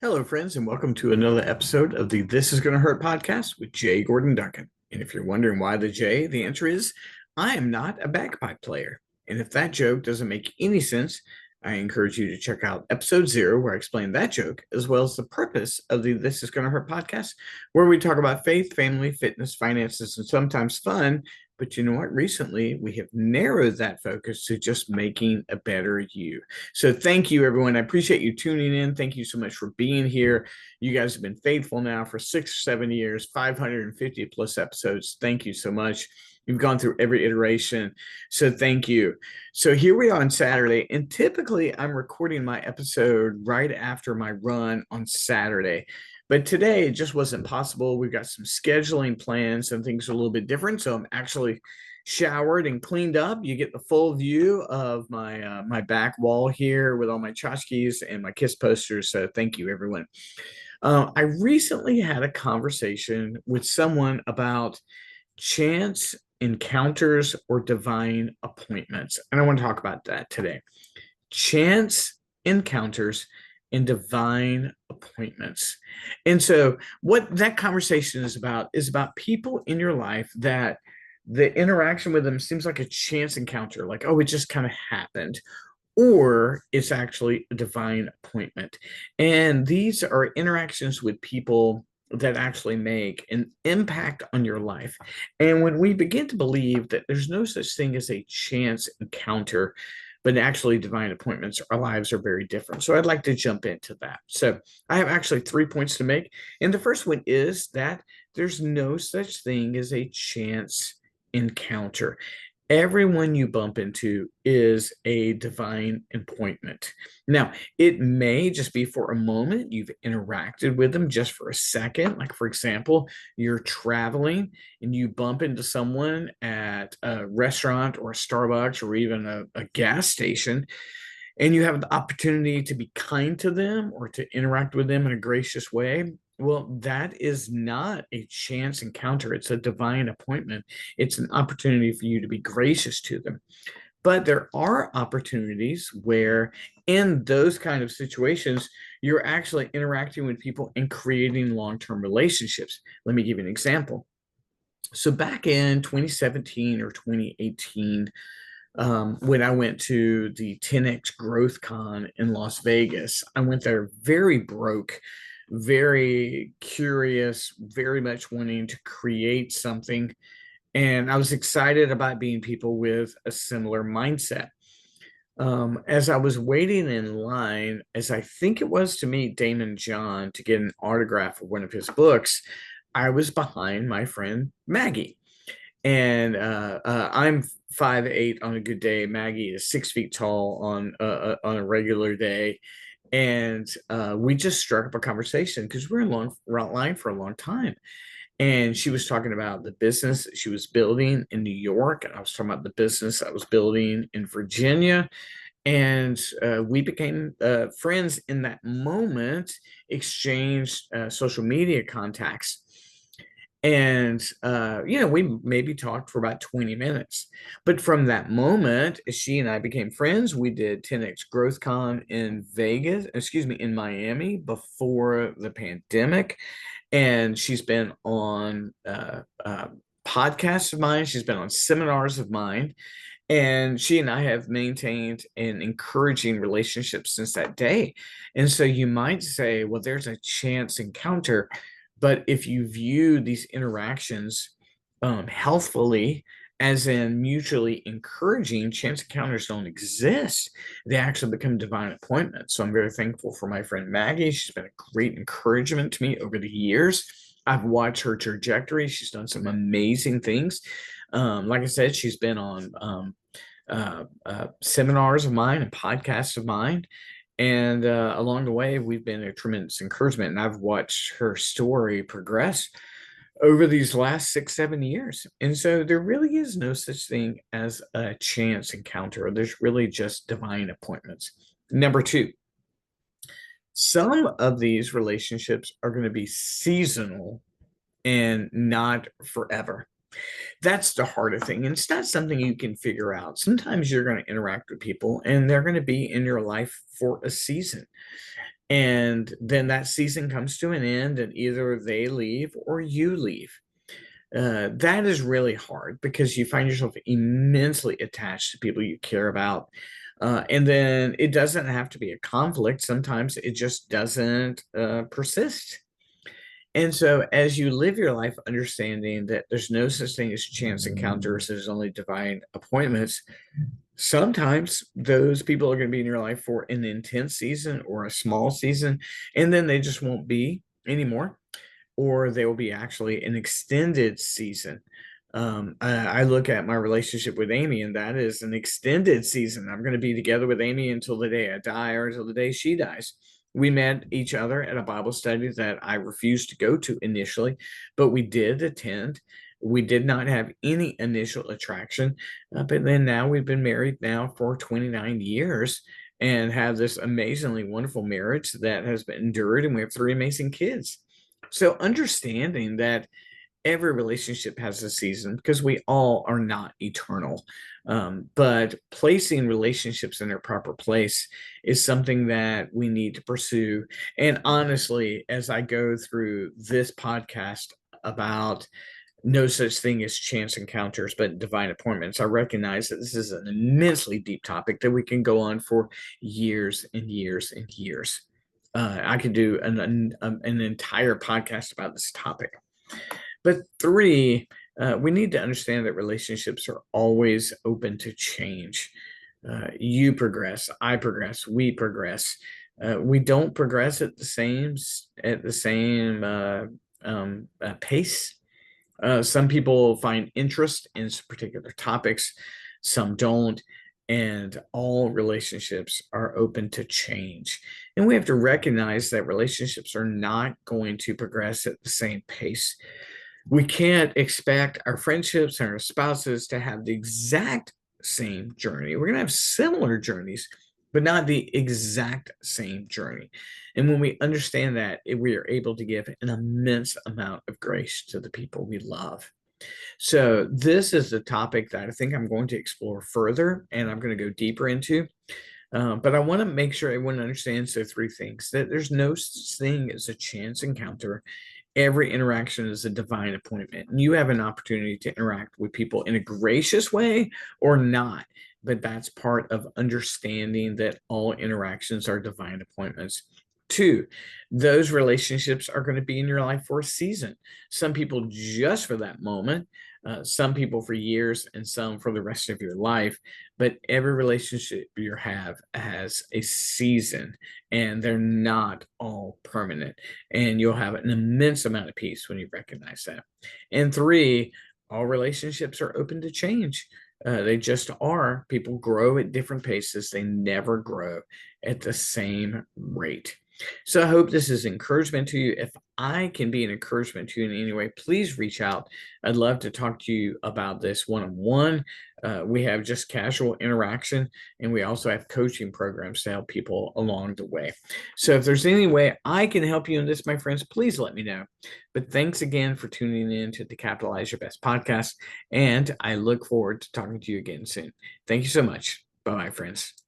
Hello, friends, and welcome to another episode of the This Is Gonna Hurt podcast with Jay Gordon Duncan. And if you're wondering why the J, the answer is I am not a bagpipe player. And if that joke doesn't make any sense, I encourage you to check out episode 0, where I explain that joke, as well as the purpose of the This Is Gonna Hurt podcast, where we talk about faith, family, fitness, finances, and sometimes fun. But you know what? Recently, we have narrowed that focus to just making a better you. So thank you, everyone. I appreciate you tuning in. Thank you so much for being here. You guys have been faithful now for 6 or 7 years, 550 plus episodes. Thank you so much. You've gone through every iteration. So thank you. So here we are on Saturday, and typically I'm recording my episode right after my run on Saturday. But today it just wasn't possible. We've got some scheduling plans and things are a little bit different. So I'm actually showered and cleaned up. You get the full view of my back wall here with all my tchotchkes and my KISS posters. So thank you, everyone. I recently had a conversation with someone about chance encounters or divine appointments. And I want to talk about that today. Chance encounters and divine appointments. And so what that conversation is about people in your life that the interaction with them seems like a chance encounter, like, oh, it just kind of happened, or it's actually a divine appointment. And these are interactions with people that actually make an impact on your life. And when we begin to believe that there's no such thing as a chance encounter, but actually divine appointments, our lives are very different. So I'd like to jump into that. So I have actually 3 points to make. And the first one is that there's no such thing as a chance encounter. Everyone you bump into is a divine appointment. Now, it may just be for a moment. You've interacted with them just for a second. Like, for example, you're traveling and you bump into someone at a restaurant or a Starbucks or even a gas station, and you have the opportunity to be kind to them or to interact with them in a gracious way. Well, that is not a chance encounter. It's a divine appointment. It's an opportunity for you to be gracious to them. But there are opportunities where, in those kind of situations, you're actually interacting with people and creating long-term relationships. Let me give you an example. So back in 2017 or 2018, when I went to the 10X Growth Con in Las Vegas, I went there very broke, very curious, very much wanting to create something. And I was excited about being people with a similar mindset. As I was waiting in line, as I think it was to meet Damon John to get an autograph of one of his books, I was behind my friend Maggie. And I'm 5'8" on a good day. Maggie is 6 feet tall on a regular day. And we just struck up a conversation because we're in line for a long time. And she was talking about the business that she was building in New York, and I was talking about the business I was building in Virginia. And we became friends in that moment, exchanged social media contacts. And, we maybe talked for about 20 minutes. But from that moment, she and I became friends. We did 10X Growth Con in in Miami before the pandemic. And she's been on podcasts of mine. She's been on seminars of mine. And she and I have maintained an encouraging relationship since that day. And so you might say, well, there's a chance encounter. But if you view these interactions healthfully, as in mutually encouraging, chance encounters don't exist. They actually become divine appointments. So I'm very thankful for my friend Maggie. She's been a great encouragement to me over the years. I've watched her trajectory. She's done some amazing things. Like I said, she's been on seminars of mine and podcasts of mine. And along the way, we've been a tremendous encouragement. And I've watched her story progress over these last 6-7 years. And so there really is no such thing as a chance encounter. There's really just divine appointments. Number 2, some of these relationships are going to be seasonal and not forever. That's the harder thing. And it's not something you can figure out. Sometimes you're going to interact with people and they're going to be in your life for a season. And then that season comes to an end, and either they leave or you leave. That is really hard because you find yourself immensely attached to people you care about. And then it doesn't have to be a conflict. Sometimes it just doesn't persist. And so, as you live your life understanding that there's no such thing as chance encounters, there's only divine appointments, sometimes those people are going to be in your life for an intense season or a small season, and then they just won't be anymore, or they will be actually an extended season. I look at my relationship with Amy, and that is an extended season. I'm going to be together with Amy until the day I die or until the day she dies. We met each other at a Bible study that I refused to go to initially, but we did attend. We did not have any initial attraction, but then now we've been married now for 29 years and have this amazingly wonderful marriage that has been endured, and we have 3 amazing kids. So understanding that every relationship has a season because we all are not eternal. But placing relationships in their proper place is something that we need to pursue. And honestly, as I go through this podcast about no such thing as chance encounters, but divine appointments, I recognize that this is an immensely deep topic that we can go on for years and years and years. I could do an entire podcast about this topic. But 3, we need to understand that relationships are always open to change. You progress, I progress, we progress. We don't progress at the same pace. Some people find interest in particular topics, some don't, and all relationships are open to change. And we have to recognize that relationships are not going to progress at the same pace. We can't expect our friendships and our spouses to have the exact same journey. We're going to have similar journeys, but not the exact same journey. And when we understand that, we are able to give an immense amount of grace to the people we love. So this is the topic that I think I'm going to explore further, and I'm going to go deeper into. But I want to make sure everyone understands the 3 things: that there's no such thing as a chance encounter. Every interaction is a divine appointment. And you have an opportunity to interact with people in a gracious way or not. But that's part of understanding that all interactions are divine appointments. 2, those relationships are going to be in your life for a season. Some people just for that moment, some people for years, and some for the rest of your life. But every relationship you have has a season, and they're not all permanent. And you'll have an immense amount of peace when you recognize that. And 3, all relationships are open to change. They just are. People grow at different paces. They never grow at the same rate. So I hope this is encouragement to you. If I can be an encouragement to you in any way, please reach out. I'd love to talk to you about this one-on-one. We have just casual interaction, and we also have coaching programs to help people along the way. So if there's any way I can help you in this, my friends, please let me know. But thanks again for tuning in to the Capitalize Your Best podcast, and I look forward to talking to you again soon. Thank you so much. Bye-bye, friends.